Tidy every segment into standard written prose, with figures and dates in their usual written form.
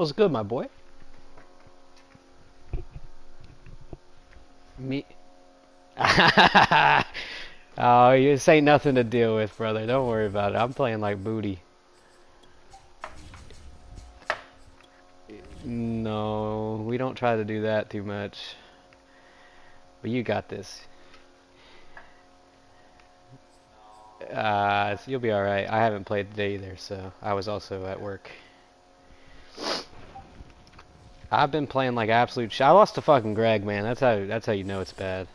What's good, my boy? Me. Oh, this ain't nothing to deal with, brother. Don't worry about it. I'm playing like booty. No, we don't try to do that too much. But you got this. You'll be alright. I haven't played today either, so I was also at work. I've been playing like absolute I lost to fucking Greg, man. That's how you know it's bad.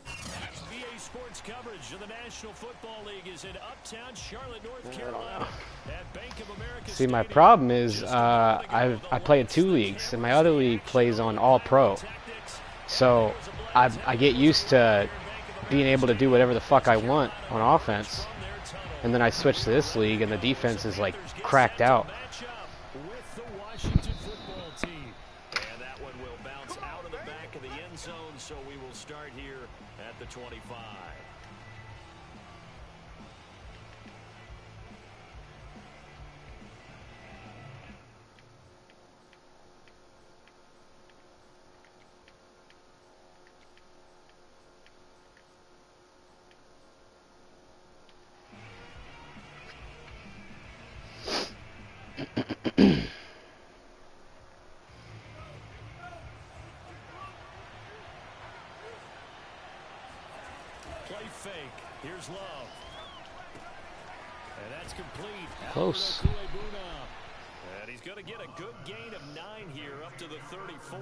EA Sports coverage of the National Football League is in Uptown Charlotte, North Carolina. At Bank of America See, my Stadium. problem is I play in 2 leagues, and my other league plays on All Pro. So I get used to being able to do whatever the fuck I want on offense, and then I switch to this league, and the defense is like cracked out. With the Washington football team. And that one will bounce out of the back of the end zone, so we will start here at the 25. Play fake. Here's Love. And that's complete. Close. And he's going to get a good gain of 9 here up to the 34.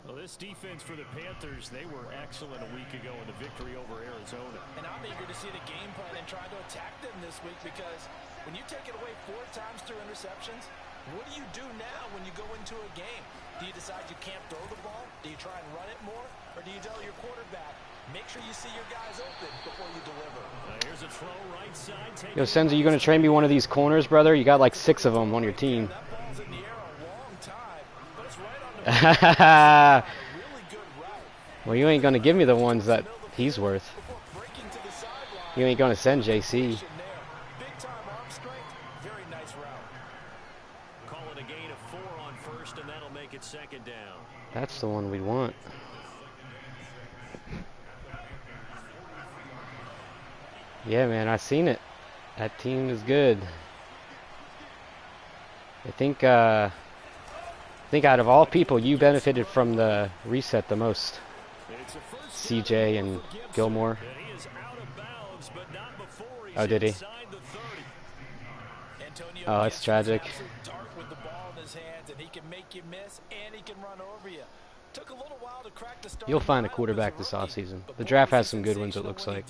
Well, this defense for the Panthers, they were excellent a week ago in the victory over Arizona. And I'm eager to see the game plan and try to attack them this week, because when you take it away 4 times through interceptions, what do you do now when you go into a game? Do you decide you can't throw the ball? Do you try and run it more? Or do you tell your quarterback, make sure you see your guys open before you deliver? Here's a throw right side. Yo, Senzu, you gonna train me one of these corners, brother? You got like 6 of them on your team. That ball's in the air a long time, but it's right on the really good route. Well, you ain't gonna give me the ones that he's worth. You ain't gonna send JC. Big time arm strength, very nice route. Call it a gain of 4 on first, and that'll make it second down. That's the one we want. Yeah, man, I seen it. That team is good. I think out of all people, you benefited from the reset the most. CJ and Gilmore. Oh, did he? Oh, that's tragic. With the ball in his hands, and he can make you miss, and he can run over you. Took a little while to crack the start. You'll find a quarterback this offseason. The draft has some good ones, it looks like.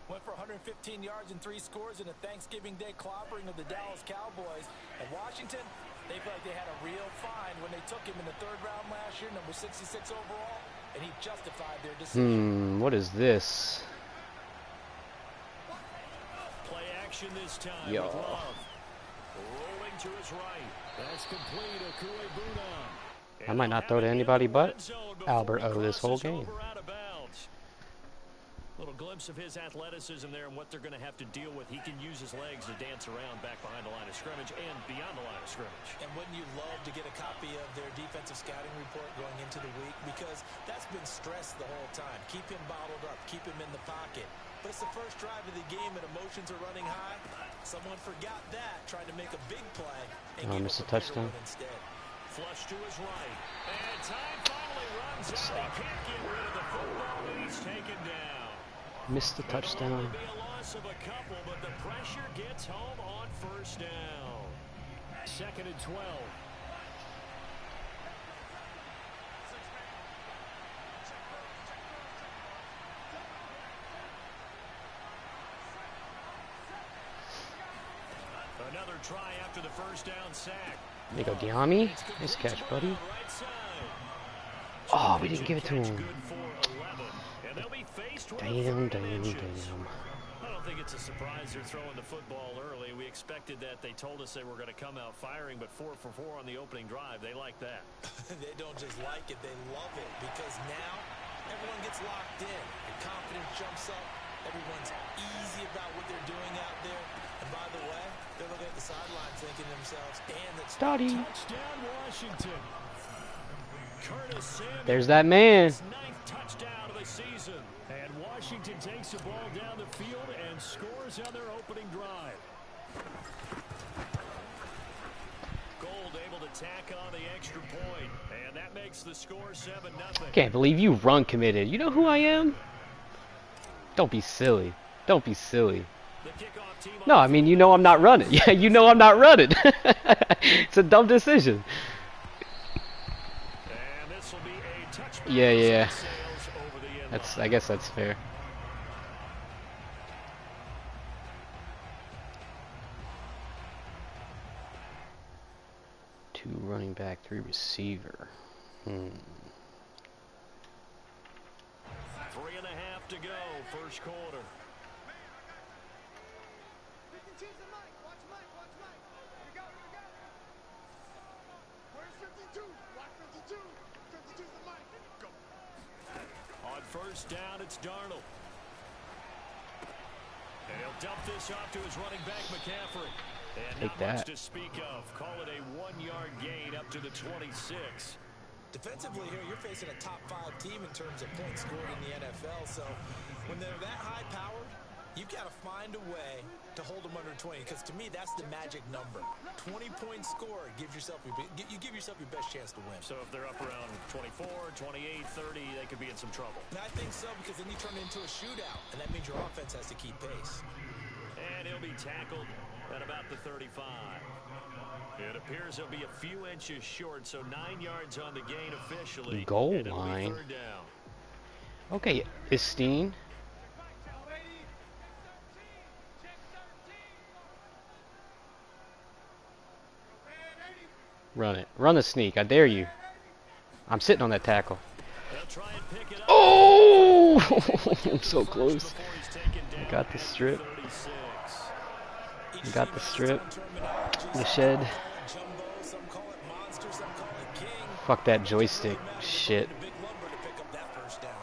Went for 115 yards and 3 scores in a Thanksgiving Day clobbering of the Dallas Cowboys. And Washington, they felt like they had a real find when they took him in the 3rd round last year, number 66 overall, and he justified their decision. What is this? Play action this time. Yo. With Love. Rolling to his right. That's complete. I might not throw to anybody but Albert O this whole game. Little glimpse of his athleticism there and what they're going to have to deal with. He can use his legs to dance around back behind the line of scrimmage and beyond the line of scrimmage. And wouldn't you love to get a copy of their defensive scouting report going into the week? Because that's been stressed the whole time. Keep him bottled up. Keep him in the pocket. But it's the first drive of the game and emotions are running high. Someone forgot that, trying to make a big play and gave missed a up touchdown. Instead. Flush to his right. And time finally runs out. He can't get rid of the football, and he's taken down. Missed the touchdown. Be a loss of a couple, but the pressure gets home on first down. 2nd and 12. Another try after the first down sack. There you go, Diami. Nice catch, buddy. Oh, we didn't give it to him. Damn. I don't think it's a surprise they're throwing the football early. We expected that. They told us they were going to come out firing, but 4 for 4 on the opening drive. They like that. They don't just like it, they love it, because now everyone gets locked in. The confidence jumps up, Everyone's easy about what they're doing out there. And by the way, they're looking at the sideline thinking to themselves, damn, that's Touchdown, Washington. Curtis Samuel. There's that man. Ninth touchdown of the season. And Washington takes the ball down the field and scores on their opening drive. Gold able to tack on the extra point. And that makes the score 7-0. Can't believe you run committed. You know who I am? Don't be silly. Don't be silly. No, I mean, you know I'm not running. Yeah, you know I'm not running. It's a dumb decision. Yeah. I guess that's fair. Two running back, three receiver. 3.5 to go, first quarter. On first down, it's Darnold. And he'll dump this off to his running back, McCaffrey. And Take not that. much to speak of. Call it a 1-yard gain up to the 26. Defensively here, you're facing a top 5 team in terms of points scored in the NFL. So when they're that high-powered, you've got to find a way to hold them under 20. Because to me, that's the magic number. 20 points scored gives yourself you give yourself your best chance to win. So if they're up around 24, 28, 30, they could be in some trouble. And I think so, because then you turn it into a shootout, and that means your offense has to keep pace. And he'll be tackled at about the 35. It appears he'll be a few inches short, so 9 yards on the gain officially. Goal and it'll be line. third down. Okay, Esteen. Run it. Run the sneak. I dare you. I'm sitting on that tackle. They'll try and pick it up. Oh! I'm so close. I got the strip. I got the strip. The shed. Fuck that joystick shit.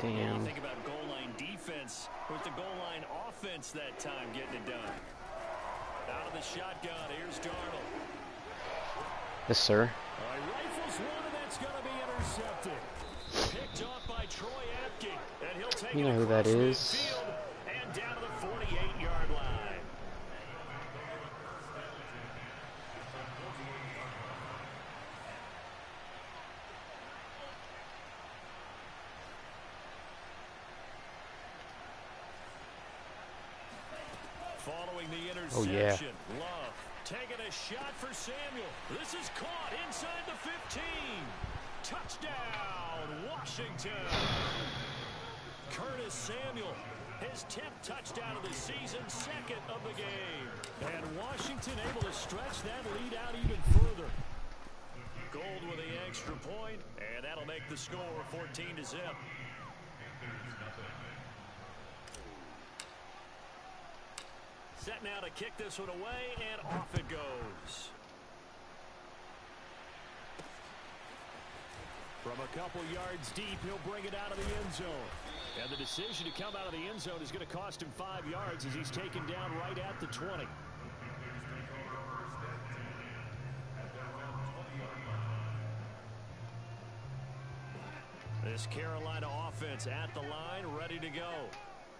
Damn. Think about goal line defense with the goal line offense that time getting it done. Out of the shotgun, here's Darnold. Yes, sir. Rifles one, and that's going to be intercepted. Picked off by Troy Apke, and he'll take You know it who that across is. midfield and down to the 48-yard line. Following the interception, Oh, yeah. Love taking a shot for Samuel. This is caught inside the 15. Touchdown, Washington. Curtis Samuel, his 10th touchdown of the season, second of the game. And Washington able to stretch that lead out even further. Gold with the extra point, and that'll make the score 14-0. Set now to kick this one away, and off it goes. From a couple yards deep, he'll bring it out of the end zone. And the decision to come out of the end zone is going to cost him 5 yards as he's taken down right at the 20. This Carolina offense at the line, ready to go.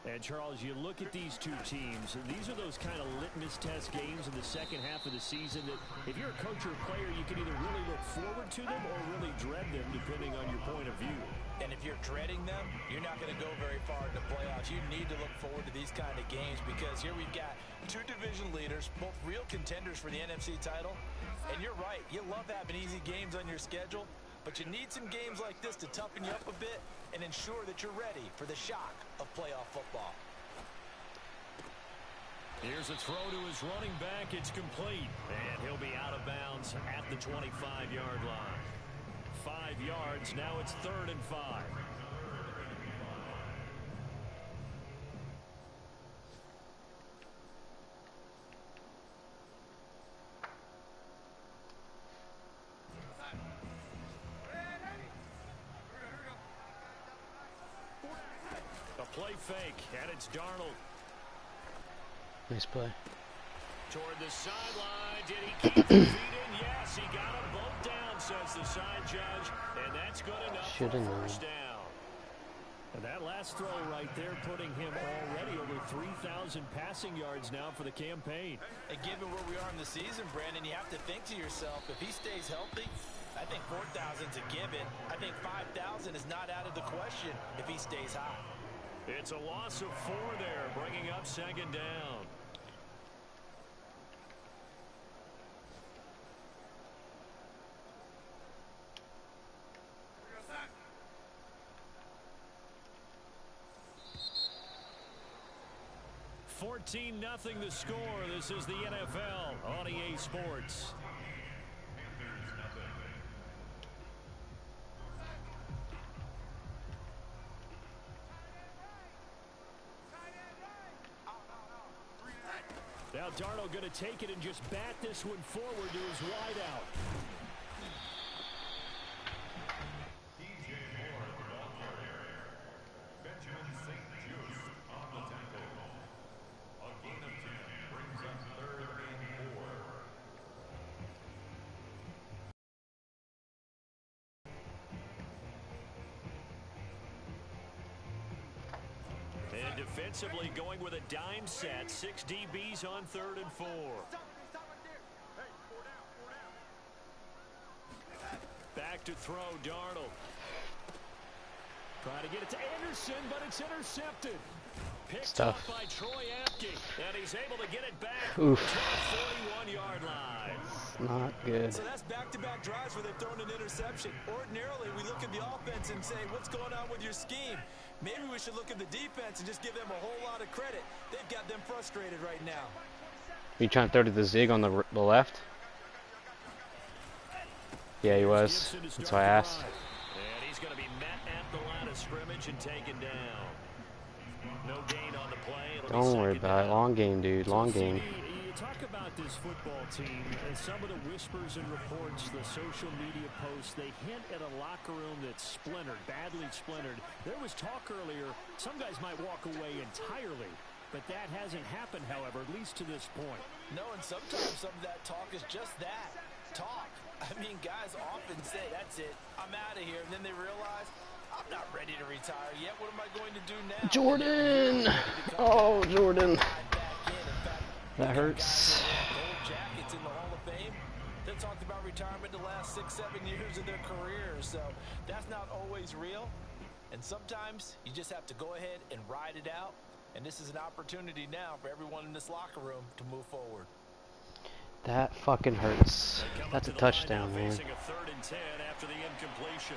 And, Charles, you look at these two teams, and these are those kind of litmus test games in the second half of the season that if you're a coach or a player, you can either really look forward to them or really dread them, depending on your point of view. And if you're dreading them, you're not going to go very far in the playoffs. You need to look forward to these kind of games because here we've got two division leaders, both real contenders for the NFC title. And you're right, you love having easy games on your schedule, but you need some games like this to toughen you up a bit and ensure that you're ready for the shock of playoff football. Here's a throw to his running back. It's complete. And he'll be out of bounds at the 25-yard line. 5 yards. Now it's 3rd and 5. A play fake, and it's Darnold. Nice play. Toward the sideline, did he keep the feet in? Yes, he got them both down, says the side judge, and that's good enough for a first down. And that last throw right there putting him already over 3,000 passing yards now for the campaign. And given where we are in the season, Brandon, you have to think to yourself, if he stays healthy, I think 4,000 is a given. I think 5,000 is not out of the question if he stays high. It's a loss of 4 there, bringing up second down. Nothing the score. This is the NFL on EA Sports. Now Darnold going to take it and just bat this one forward to his wideout. Defensively going with a dime set. 6 DBs on 3rd and 4. Back to throw, Darnold. Trying to get it to Anderson, but it's intercepted. Picked up by Troy Apke, and he's able to get it back to the 41-yard line. Not good. So that's back-to-back drives where they've thrown an interception. Ordinarily, we look at the offense and say, what's going on with your scheme? Maybe we should look at the defense and just give them a whole lot of credit. They've got them frustrated right now. Are you trying to throw to the zig on the left? Yeah, he was. That's why I asked. And he's going to be met at the line of scrimmage and taken down. No gain on the play. Don't worry about it. Long game, dude. Long game. You talk about this football team and some of the whispers and reports, the social media posts, they hint at a locker room that's splintered, badly splintered. There was talk earlier, some guys might walk away entirely, but that hasn't happened, however, at least to this point. No, and sometimes some of that talk is just that, talk. I mean, guys often say, that's it, I'm out of here, and then they realize, I'm not ready to retire yet. What am I going to do now? Jordan! Oh, Jordan. That hurts. Gold jackets in the Hall of Fame. They talked about retirement the last 6-7 years of their careers, so that's not always real. And sometimes you just have to go ahead and ride it out. And this is an opportunity now for everyone in this locker room to move forward. That fucking hurts. That's a touchdown, man. Facing a 3rd and 10 after the incompletion.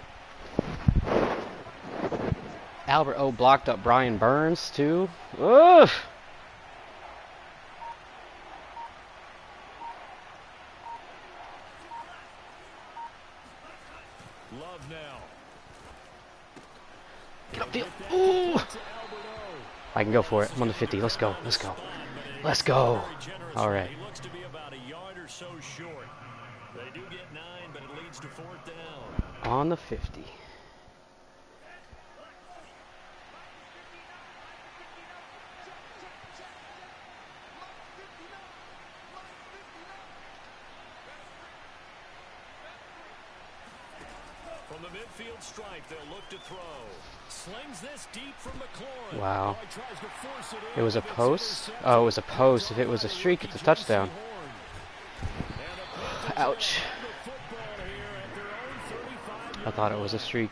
Albert O blocked up Brian Burns too. Ugh. Love now. Get upfield. Ooh. I can go for it. I'm on the 50. Let's go. Let's go. Let's go. All right. He looks to be about a yard or so short. They do get 9, but it leads to 4th down. On the 50. From the midfield stripe, they'll look to throw. Slings this deep from McLaurin. Wow. It was a post? Oh, it was a post. If it was a streak, it's a touchdown. Ouch. I thought it was a streak.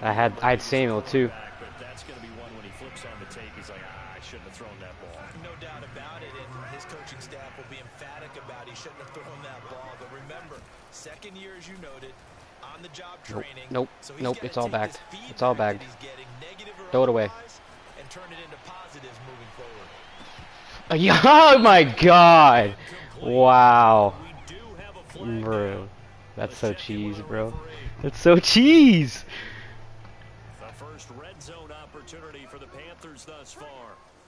I'd Samuel too. But that's going to be one when he flips on the tape. He's like, I shouldn't have thrown that ball. No doubt about it, and his coaching staff will be emphatic about he shouldn't have thrown that ball. But remember, second year, as you noted, on the job training. Nope. So Nope. It's all bagged. It's all bagged. Throw it away. And turn it into positives moving forward. Oh my God! Wow. Bro. That's so cheese, bro. That's so cheese! The first red zone opportunity for the Panthers thus far.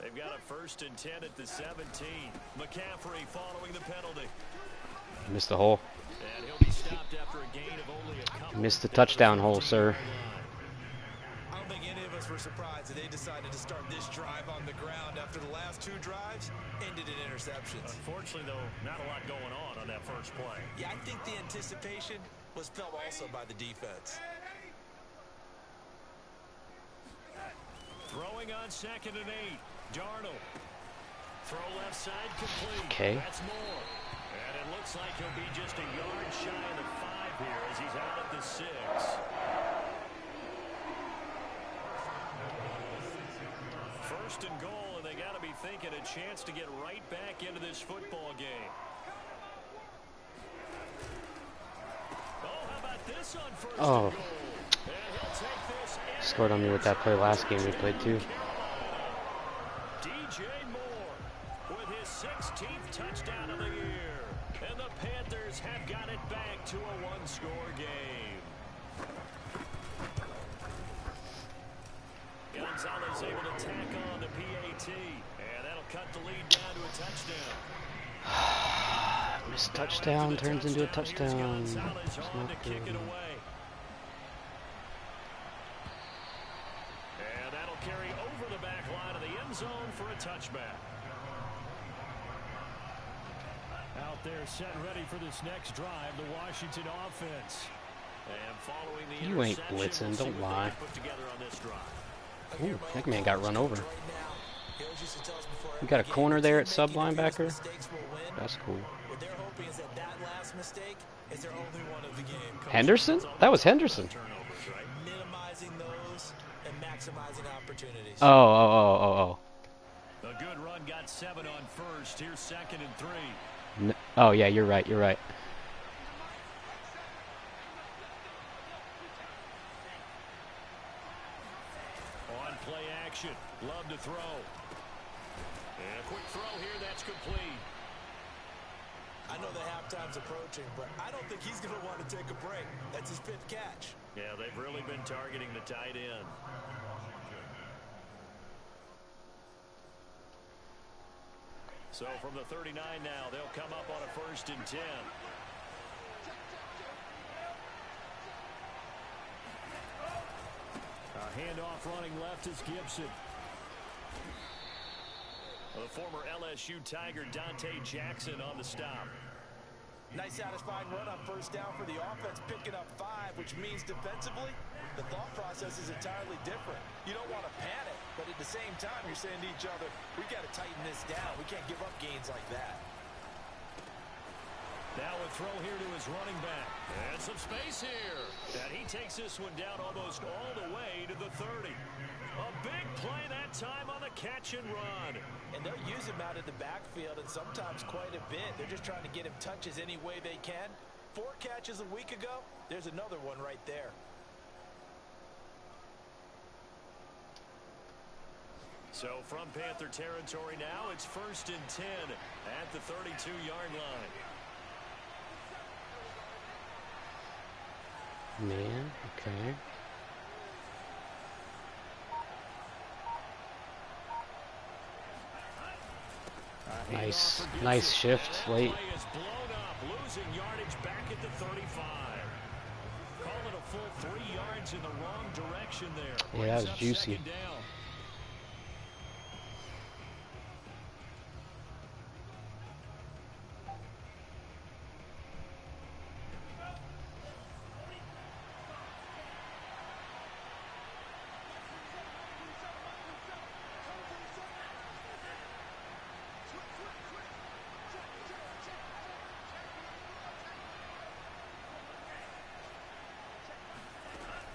They've got a 1st and 10 at the 17. McCaffrey following the penalty. Missed the hole. And he'll be stopped after a gain of only a couple. Missed the touchdown hole, sir. I don't think any of us were surprised that they decided to start this drive on the ground after the last 2 drives ended in interceptions. Unfortunately, though, not a lot going on that first play. Yeah, I think the anticipation was felt also by the defense. Throwing on 2nd and 8. Darnold. Throw left side complete. Okay. That's more. And it looks like he'll be just a yard shy of the 5 here as he's out at the 6. First and goal, and they got to be thinking a chance to get right back into this football game. Oh, how about this on first and goal? And he'll take this. Scored on me with that play last game we played too. DJ Moore with his 16th touchdown of the year. And the Panthers have got it back to a 1-score game. Gonzalez able to tack on the PAT. And that'll cut the lead down to a touchdown. Missed touchdown turns into a touchdown. It's not Kick good. it away. And that'll carry over the back line of the end zone for a touchback. Out there set ready for this next drive, the Washington offense. And following the You ain't interception, blitzing, we'll see don't what they lie. can put together on this drive. Ooh, that man got run over. We got a corner there at sub linebacker. That's cool. What they're hoping is that last mistake is their only one of the game. Henderson? That was Henderson. Minimizing those and maximizing opportunities. Oh. A good run got 7 on first. Here's 2nd and 3. Oh, yeah, you're right. On play action. Love to throw. And a quick throw here. That's complete. I know the halftime's approaching, but I don't think he's going to want to take a break. That's his 5th catch. Yeah, they've really been targeting the tight end. So from the 39 now, they'll come up on a 1st and 10. A handoff running left is Gibson. The former LSU Tiger Dante Jackson on the stop. Nice satisfying run on 1st down for the offense, picking up 5, which means defensively, the thought process is entirely different. You don't want to panic, but at the same time, you're saying to each other, we got to tighten this down. We can't give up gains like that. Now a throw here to his running back. And some space here. And he takes this one down almost all the way to the 30. A big play that time on the catch and run. And they'll use him out in the backfield, and sometimes quite a bit. They're just trying to get him touches any way they can. 4 catches a week ago. There's another one right there. So from Panther territory now, it's 1st and 10 at the 32-yard line. Man, okay. Nice shift late. Play is blown up, losing yardage back at the 35. Call it a full 3 yards in the wrong direction there. Yeah, that was Brings up juicy. 2nd down.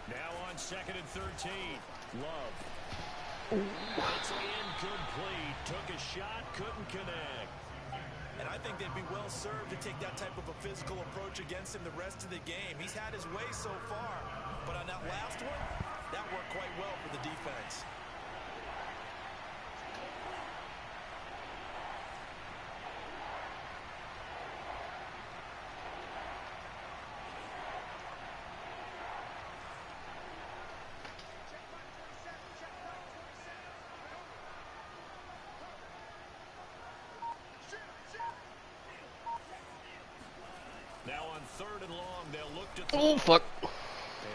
Now on 2nd and 13. Love. It's incomplete. Took a shot, couldn't connect. And I think they'd be well served to take that type of a physical approach against him the rest of the game. He's had his way so far, but on that last one, that worked quite well for the defense. Now on 3rd and long, they'll look to Oh, fuck.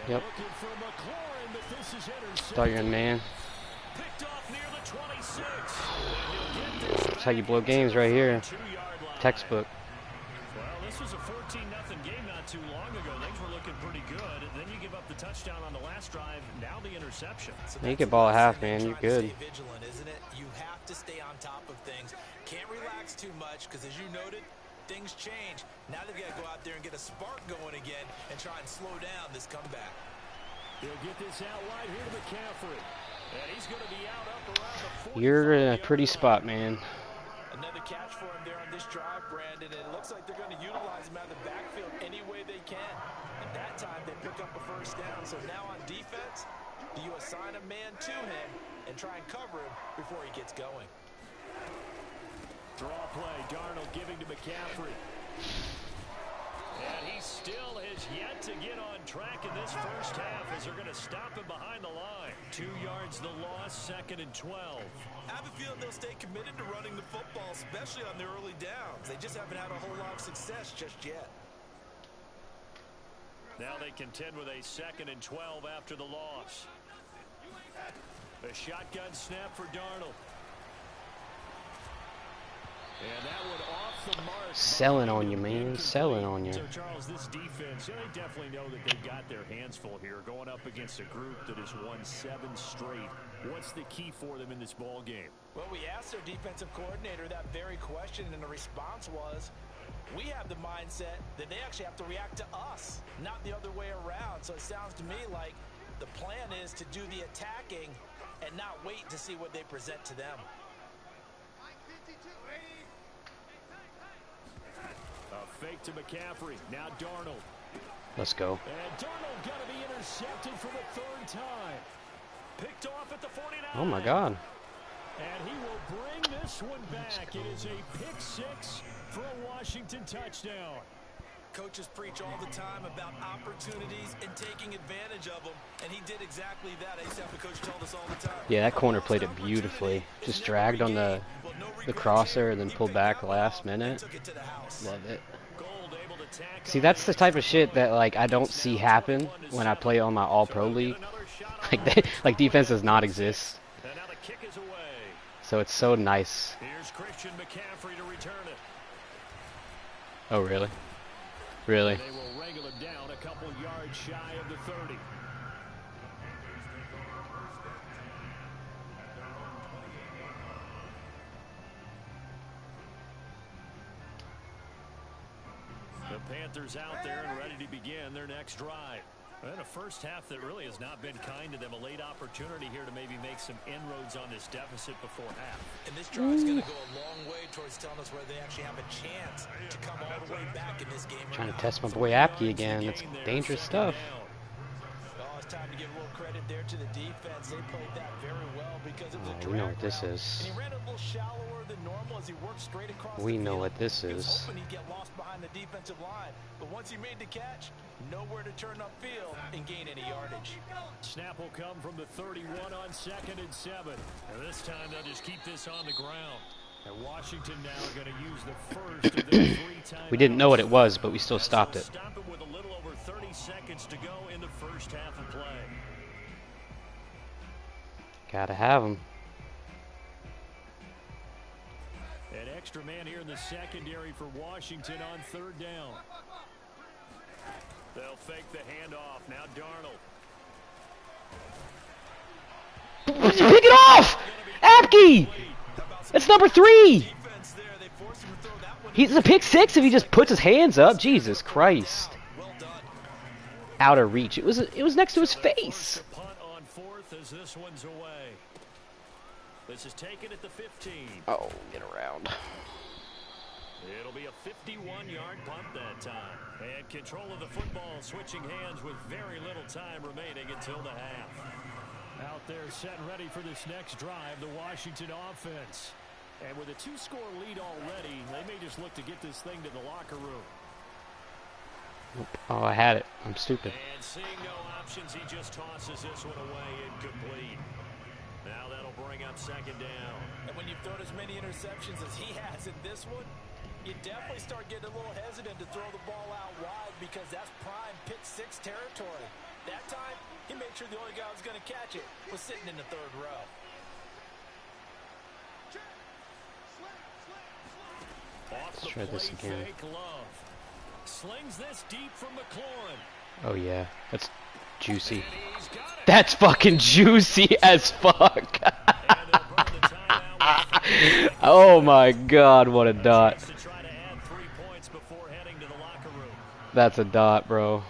Yep. Looking for McLaurin, but this is Thought you're a man. picked off near the 26. And he'll get this That's how you back blow into games the right here. 42-yard line. Textbook. Well, this was a 14-0 game not too long ago. Things were looking pretty good. And then you give up the touchdown on the last drive. Now the interception. So You get ball at half, man. You're good. stay vigilant, isn't it? You have to stay on top of things. Can't relax too much because, as you noted, things change. Now they've got to go out there and get a spark going again and try and slow down this comeback. He'll get this out wide here to McCaffrey. And he's going to be out up around the 45. You're in a pretty spot, man. Another catch for him there on this drive, Brandon. And it looks like they're going to utilize him out of the backfield any way they can. And that time they pick up a first down. So now on defense, do you assign a man to him and try and cover him before he gets going? Draw play. Darnold giving to McCaffrey. And he still has yet to get on track in this first half as they're going to stop him behind the line. 2 yards the loss, 2nd and 12. I have a feeling they'll stay committed to running the football, especially on their early downs. They just haven't had a whole lot of success just yet. Now they contend with a 2nd and 12 after the loss. A shotgun snap for Darnold. And that one off the mark. Selling on you, man. Selling on you. So, Charles, this defense, they definitely know that they've got their hands full here going up against a group that has won 7 straight. What's the key for them in this ball game? Well, we asked their defensive coordinator that very question, and the response was, we have the mindset that they actually have to react to us, not the other way around. So it sounds to me like the plan is to do the attacking and not wait to see what they present to them. A fake to McCaffrey. Now Darnold. Let's go. And Darnold going to be intercepted for the 3rd time. Picked off at the 49. Oh, my God. And he will bring this one back. It is a pick 6 for a Washington touchdown. Coaches preach all the time about opportunities and taking advantage of them, and he did exactly that. I used to have a coach tell us all the time. Yeah, that corner played it beautifully. Just dragged on the crosser and then pulled back last minute. Love it. See, that's the type of shit that like I don't see happen when I play on my All-Pro League. Like defense does not exist. So it's so nice. Here's Christian McCaffrey to return it. Oh, really? Really? They will wrangle him down a couple yards shy of the 30. The Panthers out there and ready to begin their next drive. And a first half that really has not been kind to them. A late opportunity here to maybe make some inroads on this deficit before half. And this drive is going to go a long way towards telling us whether they actually have a chance to come all the way back in this game. Trying to test my boy Apke again. That's dangerous stuff. Well, it's time to give a little credit there to the defense. They played that very well because it was a We know what this is. And he ran a little shallower than normal as he worked straight across We the know field. what this He was is. hoping he'd get lost behind the defensive line, but once he made the catch, nowhere to turn upfield and gain any yardage. Snap will come from the 31 on 2nd and 7. And this time they'll just keep this on the ground. And Washington now going to use the first of their 3 timeouts. We didn't know what it was, but we still stopped it. Stop it with a little over 30 seconds to go in the first half of play. Gotta have him. An extra man here in the secondary for Washington on 3rd down. They'll fake the handoff. Now Darnold. Pick it off! Apke! That's number 3! He's a pick 6 if he just puts his hands up. Jesus Christ. Out of reach. It was next to his face. Punt on 4th as this one's away. This is taken at the 15. Oh, get around. It'll be a 51-yard punt that time. And control of the football switching hands with very little time remaining until the half. Out there set and ready for this next drive, the Washington offense. And with a 2-score lead already, they may just look to get this thing to the locker room. Oh, I had it. I'm stupid. And seeing no options, he just tosses this one away incomplete. Now that'll bring up 2nd down. And when you've thrown as many interceptions as he has in this one, you definitely start getting a little hesitant to throw the ball out wide because that's prime pick 6 territory. That time, he made sure the only guy who was going to catch it was sitting in the third row. Let's try this again. Slings this deep from McLaurin. Oh yeah, that's juicy. That's fucking juicy as fuck. Oh my god, what a dot. That's a dot, bro.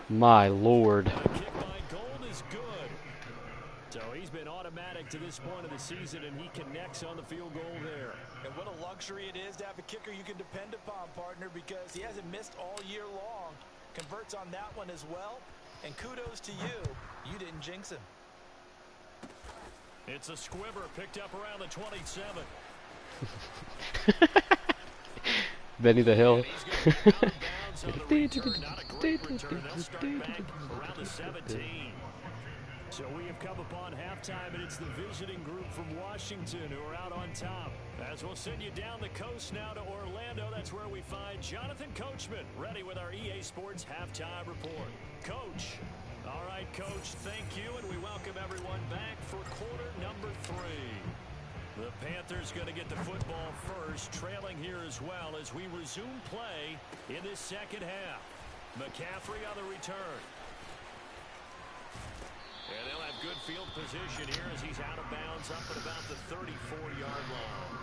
My lord. So he's been automatic to this point of the season, and he connects on the field goal there. And what a luxury it is to have a kicker you can depend upon, partner, because he hasn't missed all year long. Converts on that one as well. And kudos to you. You didn't jinx him. It's a squibber picked up around the 27. Benny the Hill. So we have come upon halftime, and it's the visiting group from Washington who are out on top. As we'll send you down the coast now to Orlando, that's where we find Jonathan Coachman, ready with our EA Sports halftime report. Coach. All right, Coach, thank you, and we welcome everyone back for quarter number 3. The Panthers going to get the football first, trailing here as well as we resume play in this second half. McCaffrey on the return. And they'll have good field position here as he's out of bounds up at about the 34-yard line.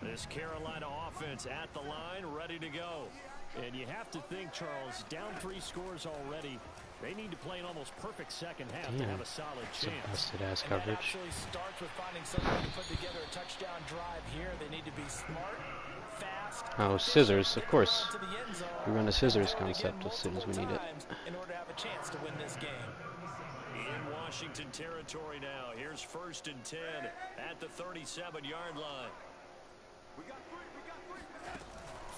This Carolina offense at the line, ready to go. And you have to think, Charles, down 3 scores already. They need to play an almost perfect second half to have a solid chance. Busted-ass And coverage. that actually starts with finding someone to put together a touchdown drive here. They need to be smart, fast. Oh, scissors, of course. We run a scissors concept as soon as we need it. In order to have a chance to win this game. In Washington territory now. Here's 1st and 10 at the 37-yard line.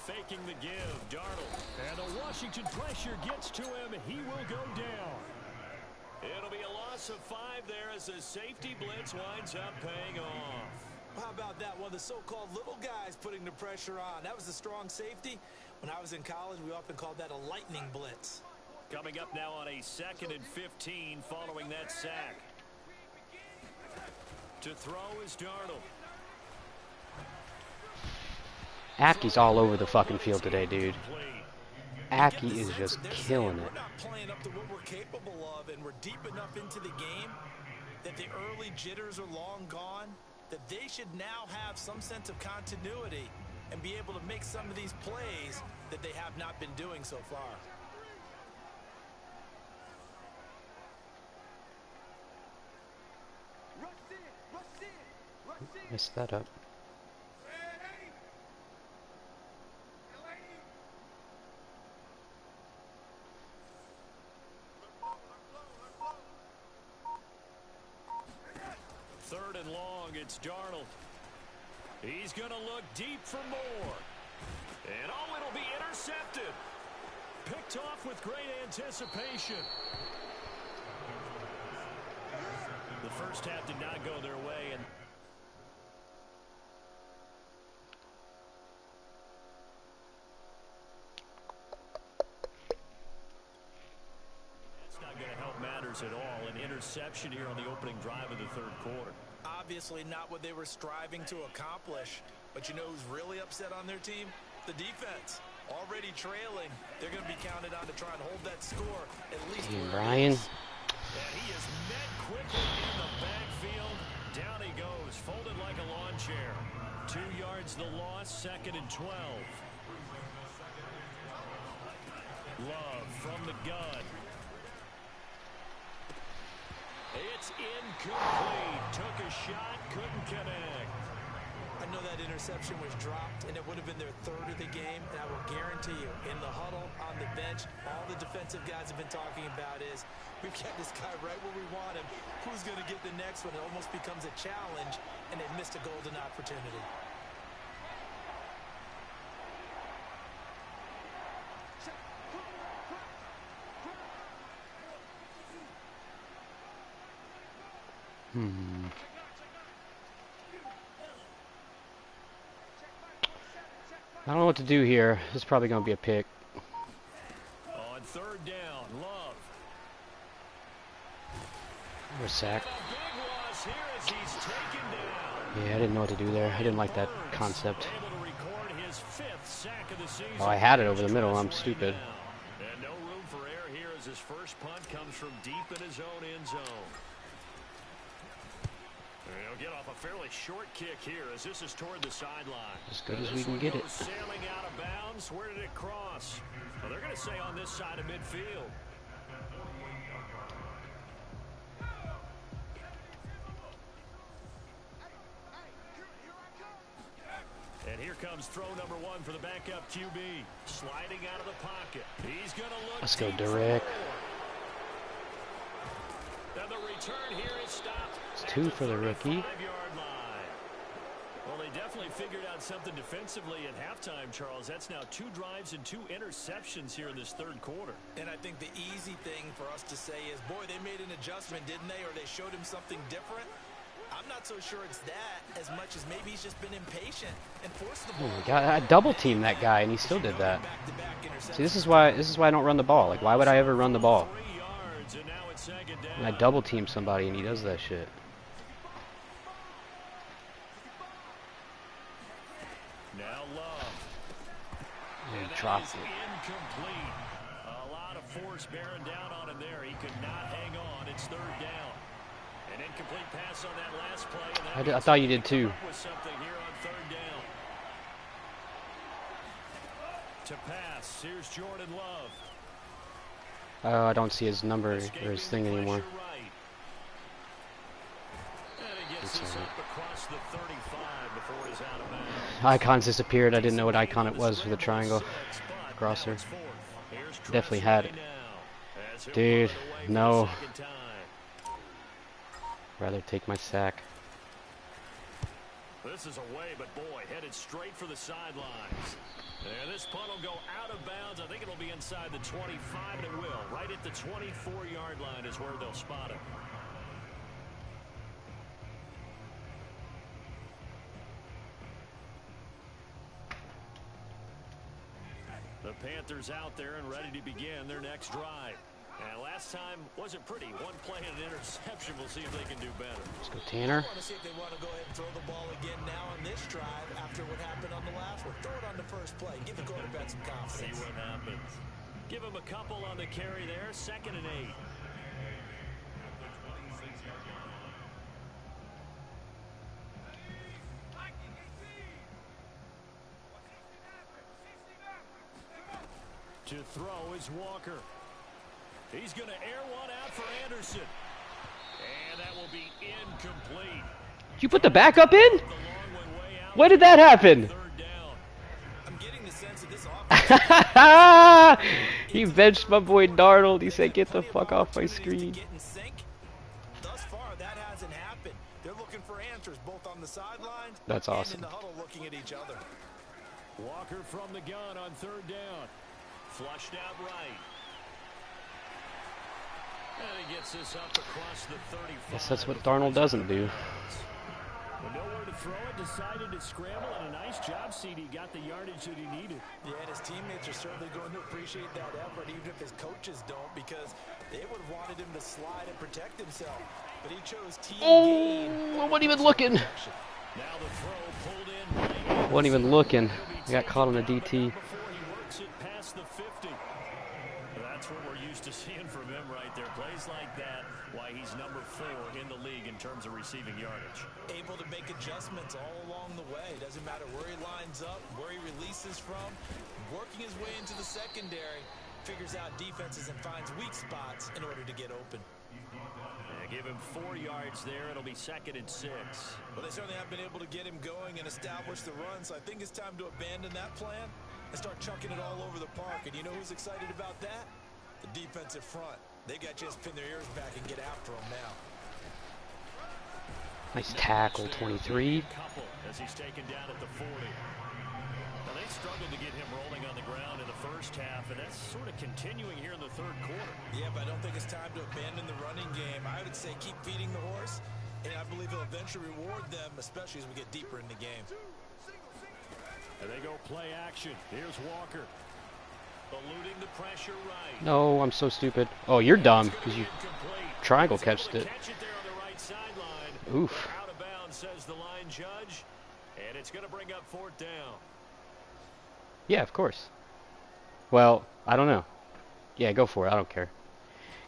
Faking the give, Darnold. And the Washington pressure gets to him. He will go down. It'll be a loss of 5 there as the safety blitz winds up paying off. How about that? One of the so-called little guys putting the pressure on. That was a strong safety. When I was in college, we often called that a lightning blitz. Coming up now on a 2nd and 15 following that sack. To throw is Darnold. Aki's all over the fucking field today, dude. Aki is just killing it. We're not playing up to what we're capable of, and we're deep enough into the game that the early jitters are long gone, that they should now have some sense of continuity and be able to make some of these plays that they have not been doing so far. Messed that up. Third and long, it's Darnold. He's going to look deep for more. And oh, it'll be intercepted. Picked off with great anticipation. The first half did not go their way, and that's not going to help matters at all. An interception here on the opening drive of the 3rd quarter. Obviously not what they were striving to accomplish. But you know who's really upset on their team? The defense. Already trailing. They're going to be counted on to try and hold that score at least. Brian. And he is met quickly in the backfield. Down he goes, folded like a lawn chair. 2 yards the loss, 2nd and 12. Love from the gun. It's incomplete. Took a shot, couldn't connect. I know that interception was dropped, and it would have been their 3rd of the game, and I will guarantee you, in the huddle, on the bench, all the defensive guys have been talking about is, we've got this guy right where we want him. Who's going to get the next one? It almost becomes a challenge, and they've missed a golden opportunity. I don't know what to do here. This is probably going to be a pick. On third down, Love. Or a sack. And a big loss here as he's taken down. Yeah, I didn't know what to do there. I didn't like that concept. Able to record his 5th sack of the season. Oh, I had it over the middle. I'm stupid. And no room for error here as his first punt comes from deep in his own end zone. And he'll get off a fairly short kick here as this is toward the sideline. As good as we can get it. Sailing out of bounds. Where did it cross? Well, they're going to say on this side of midfield. And here comes throw number 1 for the backup QB. Sliding out of the pocket. He's going to look. Let's go, Derek. And the return here is stopped. It's 2 for the rookie. 5-yard line. Well, they definitely figured out something defensively at halftime, Charles. That's now 2 drives and 2 interceptions here in this third quarter. And I think the easy thing for us to say is, boy, they made an adjustment, didn't they? Or they showed him something different. I'm not so sure it's that as much as maybe he's just been impatient and forced the ball. Oh my God, I double teamed that guy and he still did that. See, this is why I don't run the ball. Like, why would I ever run the ball? 3 yards, and now it's second down. And I double team somebody and he does that shit. Now Love. And he dropped it. Incomplete. A lot of force bearing down on him there. He could not hang on. It's third down. An incomplete pass on that last play. I thought you did too. With something here on third down. To pass. Here's Jordan Love. Oh, I don't see his number or his thing anymore. Right. And he gets this up across the 35 before he's out of bounds. Icons disappeared. I didn't know what icon it was for the triangle crosser. Definitely had it. Dude, no. Rather take my sack. This is away, but boy, headed straight for the sidelines. And this punt will go out of bounds. I think it'll be inside the 25, and it will. Right at the 24-yard line is where they'll spot it. The Panthers out there and ready to begin their next drive. And last time wasn't pretty. 1 play and an interception. We'll see if they can do better. Let's go, Tanner. I want to see if they want to go ahead and throw the ball again now on this drive after what happened on the last one. Throw it on the first play. Give the quarterback some confidence. See what happens. Give him a couple on the carry there. 2nd and 8. To throw is Walker. He's going to air one out for Anderson. And that will be incomplete. Did you put the backup in? When did that happen? I'm getting the sense that this offense He benched my boy Darnold. He said, get the fuck off my screen. Thus far, that hasn't happened. They're looking for answers both on the sidelines That's awesome. and in the huddle looking at each other. Walker from the gun on third down. Flushed out right. And he gets this up across the 35. Guess that's what Darnold doesn't do. With nowhere to throw it, decided to scramble, and a nice job, CD. Got the yardage that he needed. Yeah, and his teammates are certainly going to appreciate that effort, even if his coaches don't, because they would have wanted him to slide and protect himself. But he chose team gain. I wasn't even looking. Now the throw pulled in. Wasn't even looking. I got caught on the DT. Before he works it past the 50. That's what we're used to seeing from him right there. Plays like that, why he's number 4 in the league in terms of receiving yardage. Able to make adjustments all along the way. Doesn't matter where he lines up, where he releases from. Working his way into the secondary, figures out defenses and finds weak spots in order to get open. Give him 4 yards there. It'll be 2nd and 6. Well, they certainly have been able to get him going and establish the run, so I think it's time to abandon that plan and start chucking it all over the park. And you know who's excited about that? The defensive front. They got just pin their ears back and get after him now. Nice tackle, 23. As he's taken down at the 40. Now they struggled to get him rolling on the ground in the first half, and that's sort of continuing here in the third quarter. Yeah, but I don't think it's time to abandon the running game. I would say keep feeding the horse And I believe he'll eventually reward them, especially as we get deeper in the game. And they go play action. Here's Walker. Eluding the pressure right. No, I'm so stupid. Oh, you're dumb because you triangle catched it. Oof. Out of bounds, says the line judge. And it's going to bring up 4th down. Yeah, of course. Well, I don't know. Yeah, go for it. I don't care.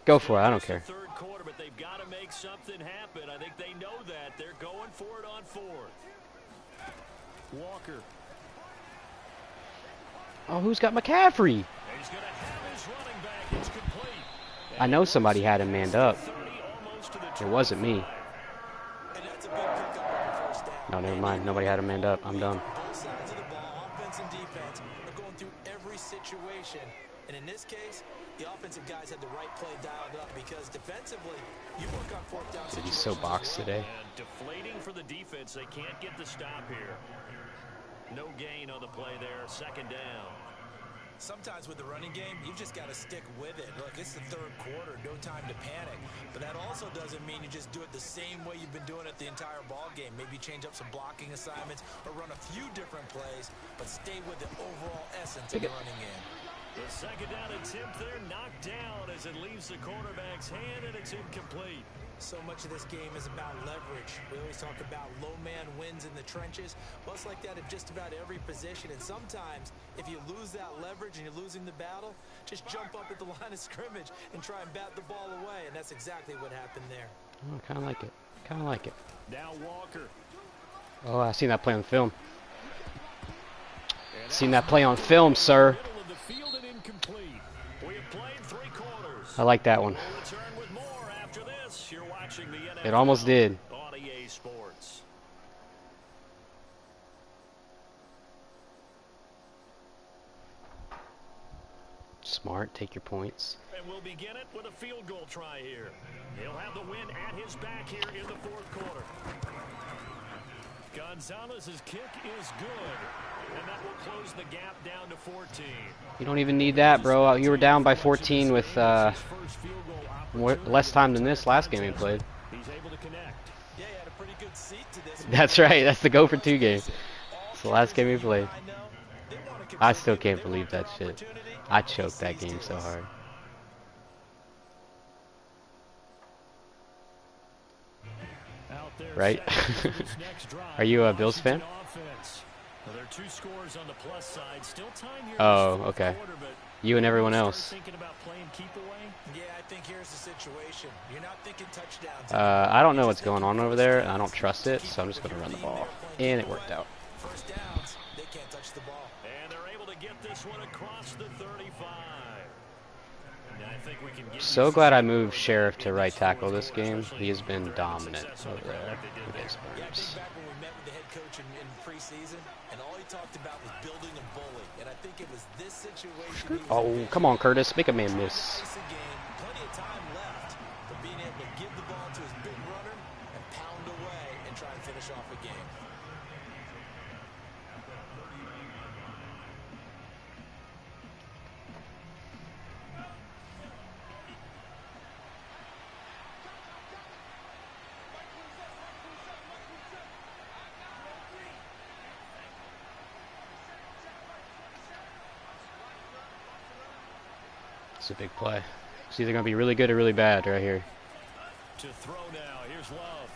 Go for it. I don't care. Third quarter, but they've got to make something happen. I think they know that. They're going for it on 4th. Walker. Oh, who's got McCaffrey? He's going to have his running back. It's complete. I know somebody had him manned up. It wasn't me. No, never mind. Nobody had him manned up. I'm done. Both sides of the ball, offense and defense, are going through every situation. And in this case, the offensive guys had the right play dialed up because defensively, you work on 4th down situations. He's so boxed today. And deflating for the defense. They can't get the stop here. No gain on the play there. 2nd down. Sometimes with the running game, you've just got to stick with it. Look, it's the 3rd quarter, no time to panic. But that also doesn't mean you just do it the same way you've been doing it the entire ball game. Maybe change up some blocking assignments or run a few different plays, but stay with the overall essence of the running game. The 2nd down attempt there knocked down as it leaves the cornerback's hand, and it's incomplete. So much of this game is about leverage. We always talk about low man wins in the trenches. Well, it's like that at just about every position. And sometimes, if you lose that leverage and you're losing the battle, just jump up at the line of scrimmage and try and bat the ball away. And that's exactly what happened there. Oh, I kind of like it. Kind of like it. Now Walker. Oh, I seen that play on film. Seen that play on film, sir. I like that one. It almost did. Smart, take your points. And we'll begin it with a field goal try here. He'll have the win at his back here in the 4th quarter. Gonzalez's kick is good, and that will close the gap down to 14. You don't even need that, bro. You were down by 14 with less time than this last game we played. He's able to connect. Yeah, he had a pretty good seat to this. That's right. That's the go for 2 game. It's the last game we played. I still can't believe that shit. I choked that game so hard. Right? Are you a Bills fan? Oh, okay. You and everyone else. Yeah, I think here's the situation. You're not thinking touchdowns. I don't know what's going on over there, and I don't trust it, so I'm just going to run the ball. And it worked out. First downs, they can't touch the ball. And they're able to get this one across the 35. I think we can get So glad I moved Sheriff to right tackle this game. He has been dominant over there against Burns. Back when we met with the head coach in preseason, and all he talked about was building a bully. And I think it was this situation. Oh, come on, Curtis. Make a man miss. Plenty of time left, but being able to give the ball to his big runner and pound away and try and finish off a game. It's a big play. It's either going to be really good or really bad right here. To throw now. Here's Love.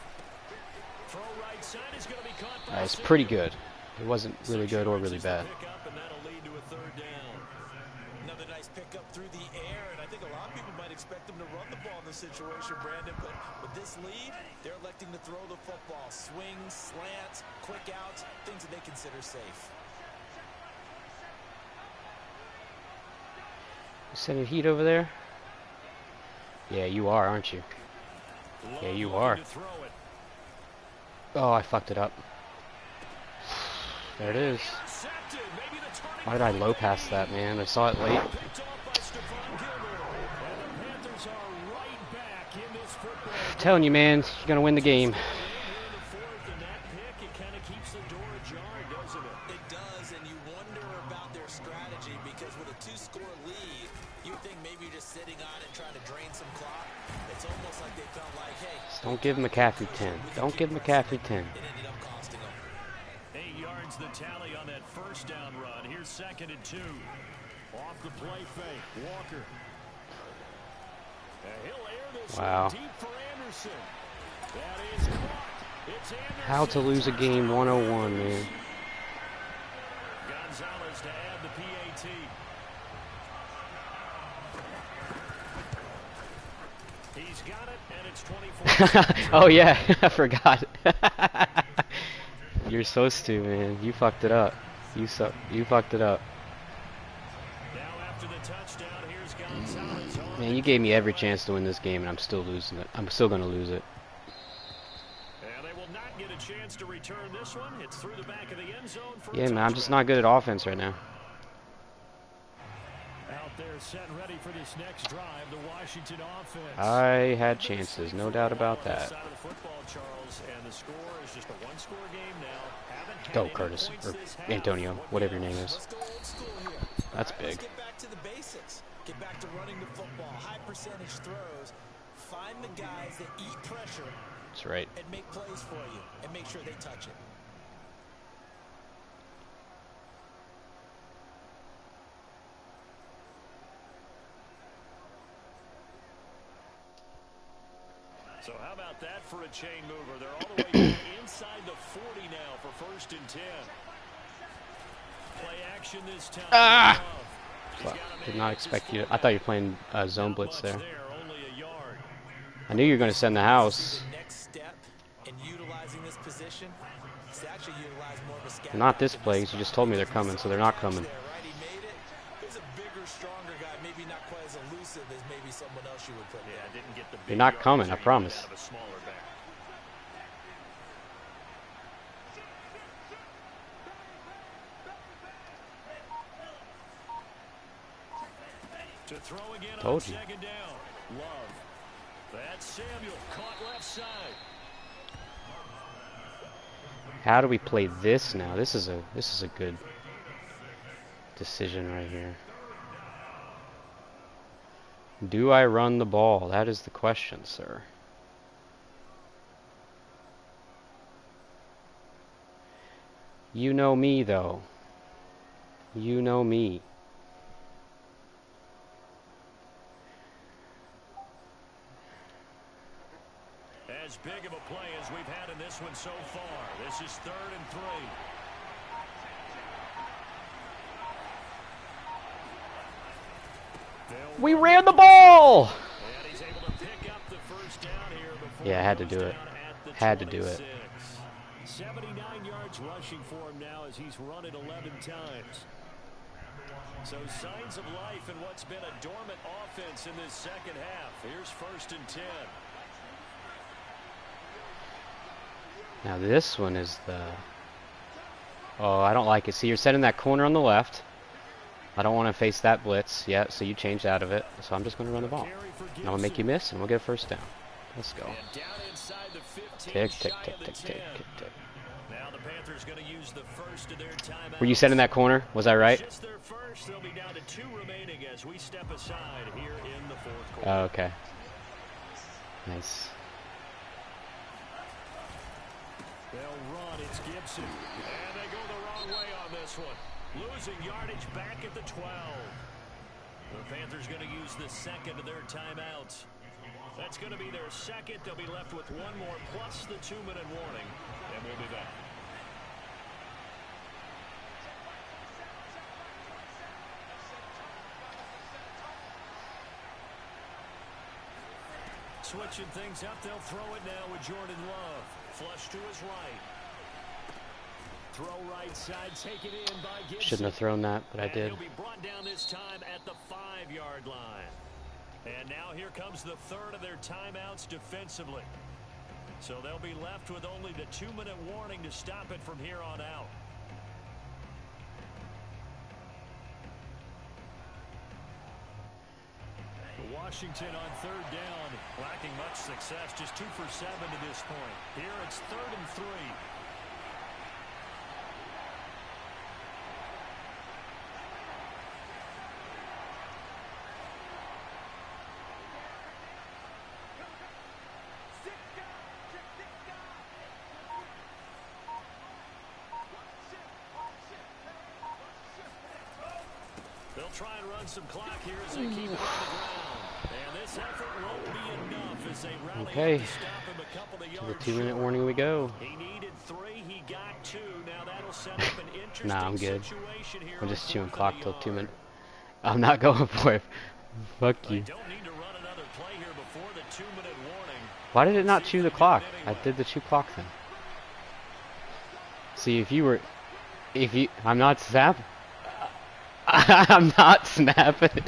Throw right side is going to be caught by It's pretty good. It wasn't really good or really bad. Another nice pickup through the air, and I think a lot of people might expect them to run the ball in this situation, Brandon, but with this lead, they're electing to throw the football. Swings, slants, quick outs, things that they consider safe. Sending heat over there? Yeah, you are, aren't you? Yeah, you are. Oh, I fucked it up. There it is. Why did I low pass that, man? I saw it late. I'm telling you, man, you're going to win the game. the door ajar, doesn't it? It does, and you wonder about their strategy because with a 2-score lead, you think maybe you're just sitting on it trying to drain some clock. It's almost like they felt like, hey, Don't give McCaffrey 10. Don't give McCaffrey 10. It ended up costing them. 8 yards the tally on that first down run. Here's 2nd and 2. Off the play fake, Walker. And he'll air this one deep for Anderson. That is caught. It's Anderson. How to lose a game 101, man. Gonzalez to add the PAT. He's got it, and it's 24. Oh yeah, I forgot. You're supposed to, man. You fucked it up. You fucked it up. Now after the touchdown, here's Gonzalez. Man, you gave me every chance to win this game, and I'm still losing it. I'm still gonna lose it. And they will not get a chance to return this one. It's through the back of the end zone for Yeah, man, I'm just not good at offense right now. Out there set ready for this next drive, the Washington offense. I had chances, no doubt about that. Side of the football, Charles, and the score is just a one-score game now. Haven't had Go, any Curtis, points or this half. Antonio, whatever your name is. Let's go old school here. That's All right, big. Let's get back to the basics. Get back to running the football, high percentage throws. Find the guys that eat pressure. That's right. And make plays for you, and make sure they touch it. So how about that for a chain mover? They're all the way down inside the 40 now for 1st and 10. Play action this time. Ah! Did not expect you to, I thought you were playing zone blitz there. Only a yard. I knew you were going to send the house. The next step in utilizing this position is to actually utilize more of a scout. Not this play, 'cause you just told me they're coming, so they're not coming. He made it. There's a bigger, stronger guy, maybe not quite as elusive as maybe someone else you would put. Yeah, didn't get the You're not coming, I promise. out of a smaller back. To throw again Told on you. 2nd down. Love. That's Samuel caught left side. How do we play this now? This is a good decision right here. Do I run the ball? That is the question, sir. You know me, though. You know me. As big of a play as we've had in this one so far. This is 3rd and 3. We ran the ball! And he's able to pick up the first down here before Yeah, I had to he do goes it. down at the Had to do it. 26. 79 yards rushing for him now as he's run it 11 times. So signs of life in what's been a dormant offense in this second half. Here's 1st and 10. Now this one is the... Oh, I don't like it. See, you're setting that corner on the left. I don't want to face that blitz yet, so you changed out of it. So I'm just going to run the ball. And I'm going to make you miss, and we'll get a first down. Let's go. And down inside the 15, Tick, tick, shy tick, of the tick, 10. tick, tick, tick. Now the Panthers going to use the first of their timeouts. Were you setting that corner? Was I right? Just their first. They'll be down to 2 remaining as we step aside here in the 4th quarter. Oh, okay. Nice. They'll run. It's Gibson. And they go the wrong way on this one. Losing yardage back at the 12. The Panthers going to use the second of their timeouts. That's going to be their second. They'll be left with one more plus the 2-minute warning. And we'll be back. Switching things up, they'll throw it now with Jordan Love. Flush to his right. Throw right side, take it in by Gibson. Shouldn't have thrown that, but I did. He'll be brought down this time at the 5-yard line. And now here comes the third of their timeouts defensively. So they'll be left with only the 2-minute warning to stop it from here on out. Washington on 3rd down, lacking much success, just 2 for 7 to this point. Here it's 3rd and 3. try and run some clock here as they keep it on the ground. And this effort won't be enough as they rally Okay. up to stop him a couple of yards. To the 2-minute warning we go. He needed 3, he got 2. Now that'll set up an interesting Nah, I'm good. situation here. I'm just chewing 4th clock and a till 2 yard. minutes. I'm not going for it. Fuck They you. don't need to run another play here before the 2-minute warning. Why did it not chew the clock? I did the chew clock thing. See, I'm not snapping. I'm not snapping.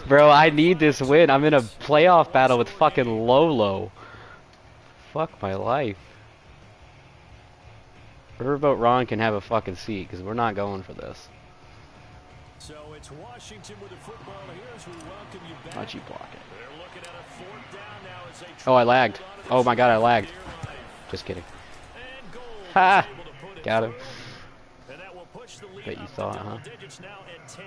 Bro, I need this win. I'm in a playoff battle with fucking Lolo. Fuck my life. Riverboat Ron can have a fucking seat, because we're not going for this. So it's Washington with the football here as we welcome you back. How'd you block it? They're looking at a 4th down now as they Oh, I try to lagged. hold on to Oh this my god, I lead lagged. for dear life. Just kidding. And Gold Ha! is able to put it Got him. through. And that will push the lead Bet you up to thought, double huh? digits now at 10.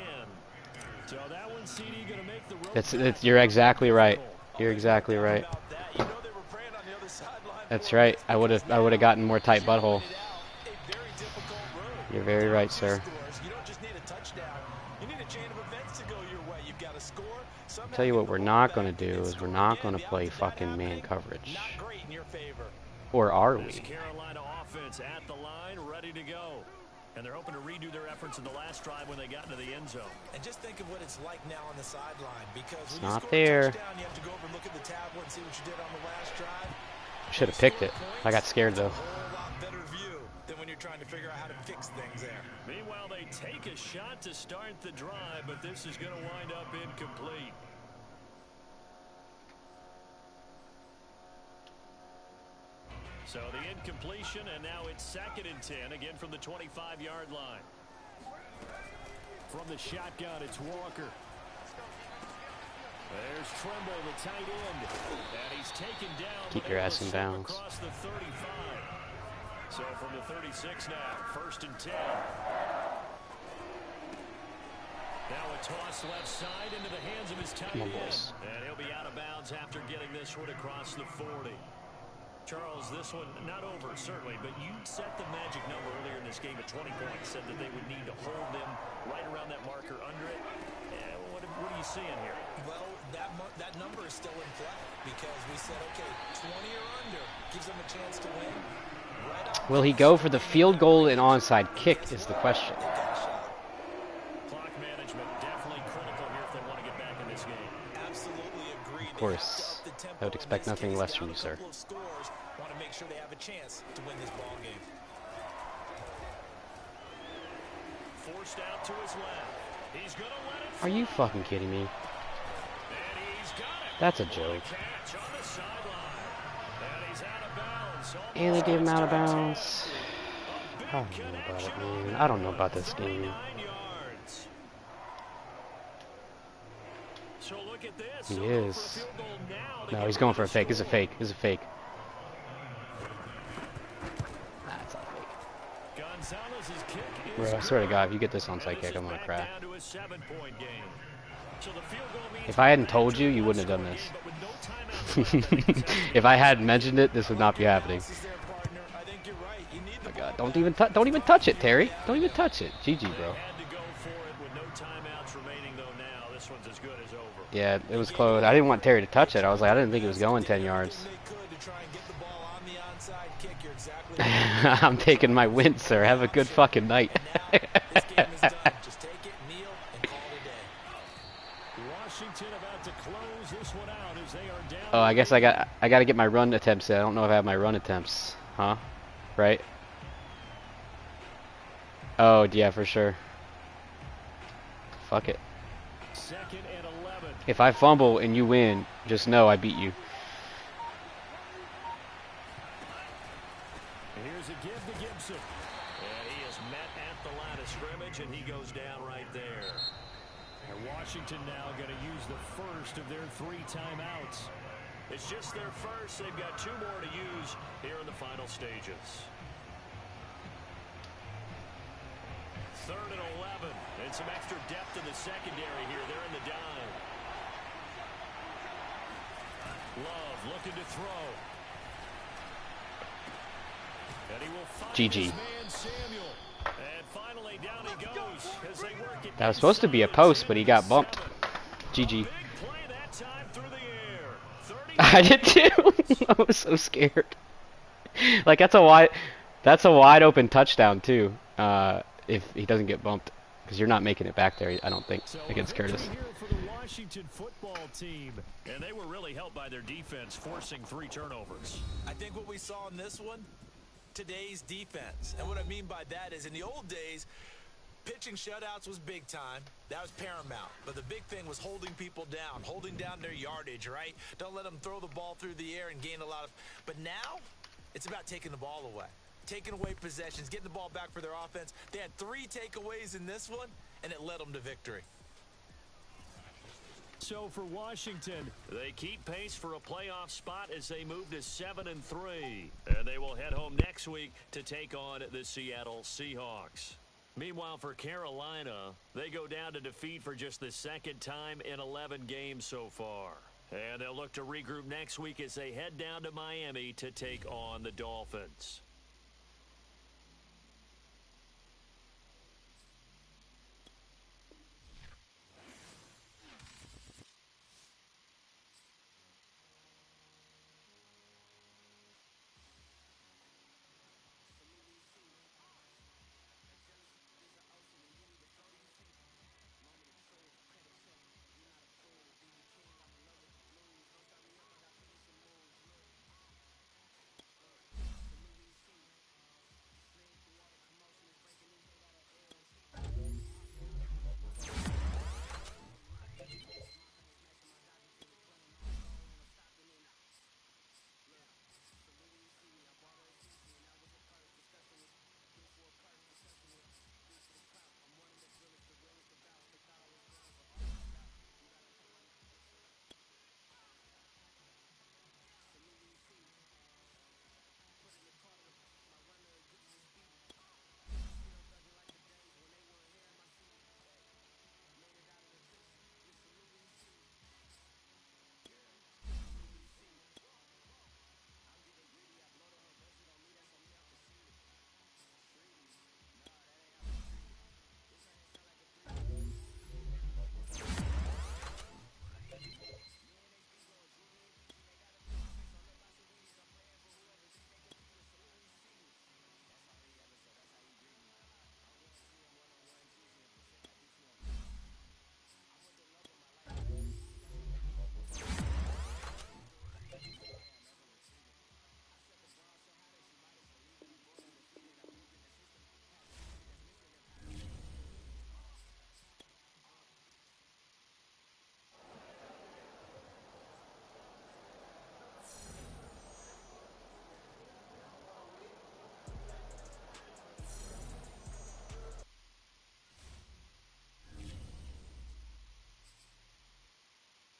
So that one, CD, gonna make the road It's back you're exactly right. difficult. You're exactly right. About that. You know they were praying on the other sideline That's for right. this I would because have gotten more tight now butthole. you laid out a very difficult road. You're very right, sir. Scores. You don't just need a touchdown. You need a chain of events to go your way. You've got to score. Somehow Tell you what get we're the not ball gonna back do and is score we're not again. gonna The play odds of that fucking man happening, coverage. not great in your favor. Or are This we? Carolina offense at the line, ready to go. And they're hoping to redo their efforts in the last drive when they got into the end zone. And just think of what it's like now on the sideline, because It's when you not score there. a touchdown, you have to go over and look at the tablet and see what you did on the last drive. Should have picked it. I got scared though. A whole lot better view than when you're trying to figure out how to fix things there. Meanwhile, they take a shot to start the drive, but this is going to wind up incomplete. So the incompletion, and now it's 2nd and 10, again from the 25-yard line. From the shotgun, it's Walker. There's Trimble, the tight end. And he's taken down. Keep your ass in bounds. Across the 35. So from the 36 now, 1st and 10. Now a toss left side into the hands of his tight Come on, end. boys. And he'll be out of bounds after getting this one across the 40. Charles, this one not over, certainly, but you set the magic number earlier in this game at 20 points, said that they would need to hold them right around that marker under it. What are you seeing here? Well, that number is still in play because we said, okay, 20 or under gives them a chance to win. Right up. Will he go for the field goal and onside kick is the question. Clock management definitely critical here if they want to get back in this game. Absolutely agree. Of course. I would expect nothing less from you, sir. Want to make sure they have a chance to win this ball game. Forced out to his left. He's going to let it. Are you fucking kidding me? And he's got it. That's a joke. Catch on the sideline. And he's out of bounds. And they gave him out of bounds. I don't know about it, man. I don't know about this game. 39 yards. So look at this. He He'll go is. for a field goal now to No, get he's going rid for a of fake. the It's a score. fake. It's a fake. That's not fake. Gonzalez's kick is Bro, I swear to good. God, if you get this onside And this kick, is I'm gonna back cry. down to a 7-point game. So the field goal means If I hadn't back told to you, a you wouldn't have done one-score this. game, but with no timeouts left, I think it's up to If I hadn't mentioned it, this would not be happening. Analysis there, partner. I think you're right. You need Oh the my God, ball don't even touch it, Terry. Don't even touch it. GG, bro. Had to go for it with no timeouts remaining, though. Now this one's as good as over. Yeah, it was close. I didn't want Terry to touch it. I was like, I didn't think it was going 10 yards. everything they could to try and get the ball on the onside kick. You're exactly right. I'm taking my win, sir. Have a good fucking night. And now this game is done. Just take it, kneel, and call it a day. Washington about to close this one out as they are down. Oh, I guess I got to get my run attempts in. I don't know if I have my run attempts. Huh? Right? Oh, yeah, for sure. Fuck it. 2nd and 11. If I fumble and you win, just know I beat you. Here's a give to Gibson. And he is met at the line of scrimmage, and he goes down right there. And Washington now going to use the first of their 3 timeouts. It's just their first. They've got 2 more to use here in the final stages. 3rd and 11. And some extra depth in the secondary here. They're in the dime. Love looking to throw. And he will find GG. his man Samuel. And finally, down he goes as they work it. That was supposed to be a post, but he got bumped. GG. Big play that time through the air. 30 I did too. I was so scared. Like that's a wide open touchdown too. If he doesn't get bumped, because you're not making it back there. I don't think against Curtis. Here for the Washington football team, and they were really helped by their defense, forcing 3 turnovers. I think what we saw in this one, today's defense. And what I mean by that is in the old days, pitching shutouts was big time. That was paramount. But the big thing was holding people down, holding down their yardage, right? Don't let them throw the ball through the air and gain a lot of... But now, it's about taking the ball away. Taking away possessions, getting the ball back for their offense. They had 3 takeaways in this one, and it led them to victory. So for Washington, they keep pace for a playoff spot as they move to 7-3. And they will head home next week to take on the Seattle Seahawks. Meanwhile, for Carolina, they go down to defeat for just the 2nd time in 11 games so far. And they'll look to regroup next week as they head down to Miami to take on the Dolphins.